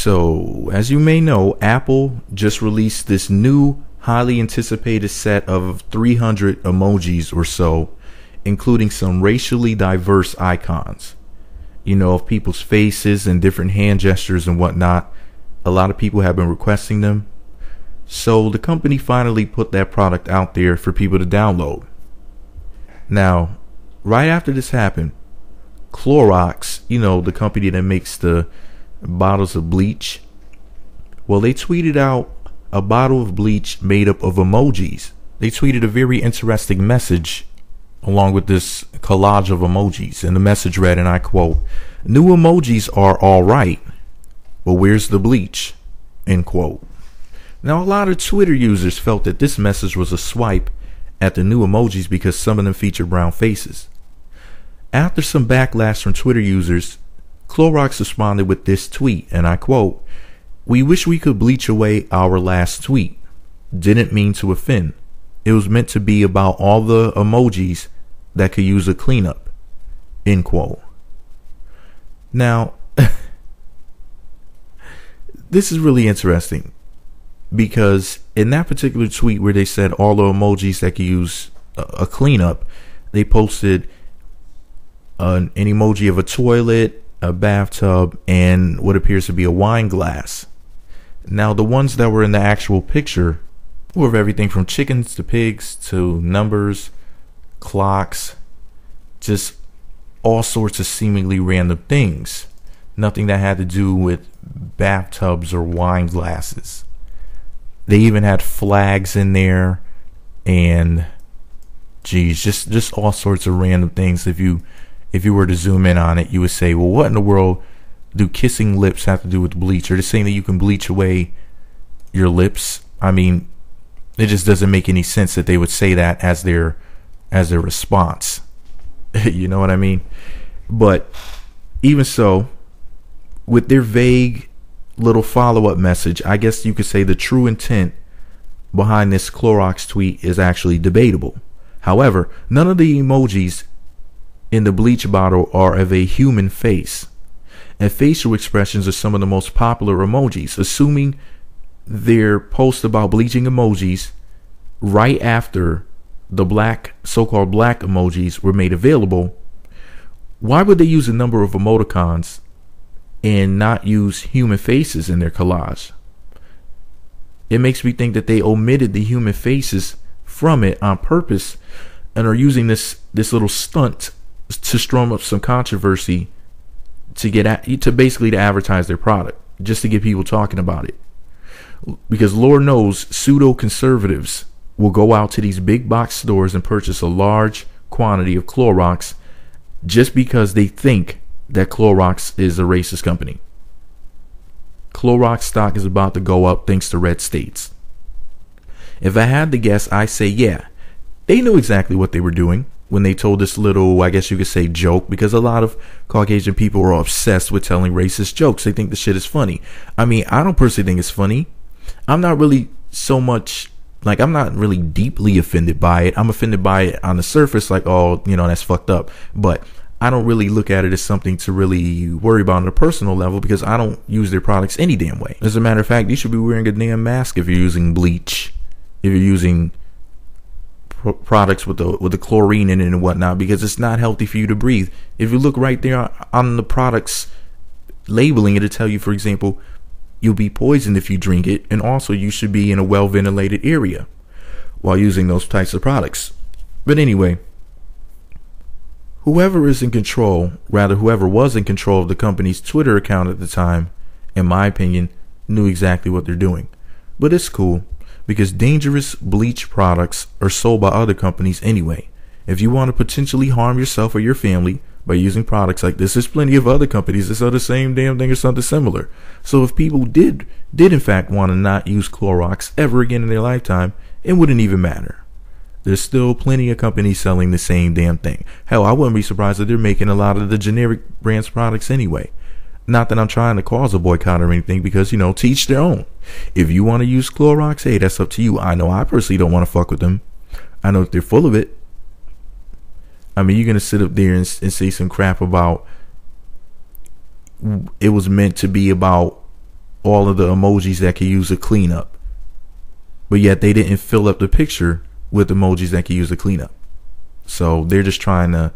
So, as you may know, Apple just released this new, highly anticipated set of 300 emojis or so, including some racially diverse icons. You know, of people's faces and different hand gestures and whatnot. A lot of people have been requesting them. So, the company finally put that product out there for people to download. Now, right after this happened, Clorox, you know, the company that makes the bottles of bleach, well, they tweeted out a bottle of bleach made up of emojis. They tweeted a very interesting message along with this collage of emojis, and the message read, and I quote, "New emojis are all right, but where's the bleach?" End quote. Now, a lot of Twitter users felt that this message was a swipe at the new emojis because some of them feature brown faces. After some backlash from Twitter users, Clorox responded with this tweet, and I quote, "We wish we could bleach away our last tweet. Didn't mean to offend. It was meant to be about all the emojis that could use a cleanup." End quote. Now, this is really interesting because in that particular tweet where they said all the emojis that could use a cleanup, they posted an emoji of a toilet, a bathtub, and what appears to be a wine glass. Now, the ones that were in the actual picture were of everything from chickens to pigs to numbers, clocks, just all sorts of seemingly random things. Nothing that had to do with bathtubs or wine glasses. They even had flags in there and just all sorts of random things. If you were to zoom in on it, you would say, well, what in the world do kissing lips have to do with bleach? Or they're saying that you can bleach away your lips. I mean, it just doesn't make any sense that they would say that as their response. You know what I mean? But even so, with their vague little follow-up message, I guess you could say the true intent behind this Clorox tweet is actually debatable. However, none of the emojis in the bleach bottle are of a human face, and facial expressions are some of the most popular emojis. Assuming their post about bleaching emojis right after the so-called black emojis were made available, why would they use a number of emoticons and not use human faces in their collage? It makes me think that they omitted the human faces from it on purpose and are using this little stunt to strum up some controversy to basically advertise their product, just to get people talking about it. Because Lord knows pseudo conservatives will go out to these big box stores and purchase a large quantity of Clorox just because they think that Clorox is a racist company. Clorox stock is about to go up thanks to red states. If I had to guess, I say, yeah, they knew exactly what they were doing when they told this little, I guess you could say, joke, because a lot of Caucasian people are obsessed with telling racist jokes. They think the shit is funny. I mean, I don't personally think it's funny. I'm not really I'm not really deeply offended by it. I'm offended by it on the surface, like, oh, you know, that's fucked up. But I don't really look at it as something to really worry about on a personal level because I don't use their products any damn way. As a matter of fact, you should be wearing a damn mask if you're using bleach, if you're using products with the chlorine in it and whatnot, because it's not healthy for you to breathe. If you look right there on the products labeling, it'll tell you, for example, you'll be poisoned if you drink it, and also you should be in a well-ventilated area while using those types of products. But anyway, whoever was in control of the company's Twitter account at the time, in my opinion, knew exactly what they're doing. But it's cool, because dangerous bleach products are sold by other companies anyway. If you want to potentially harm yourself or your family by using products like this, there's plenty of other companies that sell the same damn thing or something similar. So if people did in fact want to not use Clorox ever again in their lifetime, it wouldn't even matter. There's still plenty of companies selling the same damn thing. Hell, I wouldn't be surprised if they're making a lot of the generic brands products anyway. Not that I'm trying to cause a boycott or anything, because, you know, to each their own. If you want to use Clorox, hey, that's up to you. I know I personally don't want to fuck with them. I know that they're full of it. I mean, you're going to sit up there and say some crap about it was meant to be about all of the emojis that could use a cleanup, but yet they didn't fill up the picture with emojis that could use a cleanup. So they're just trying to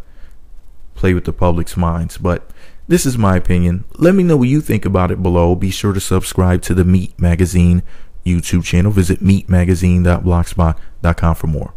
play with the public's minds. But this is my opinion. Let me know what you think about it below. Be sure to subscribe to the Meat Magazine YouTube channel. Visit meatmagazine.blogspot.com for more.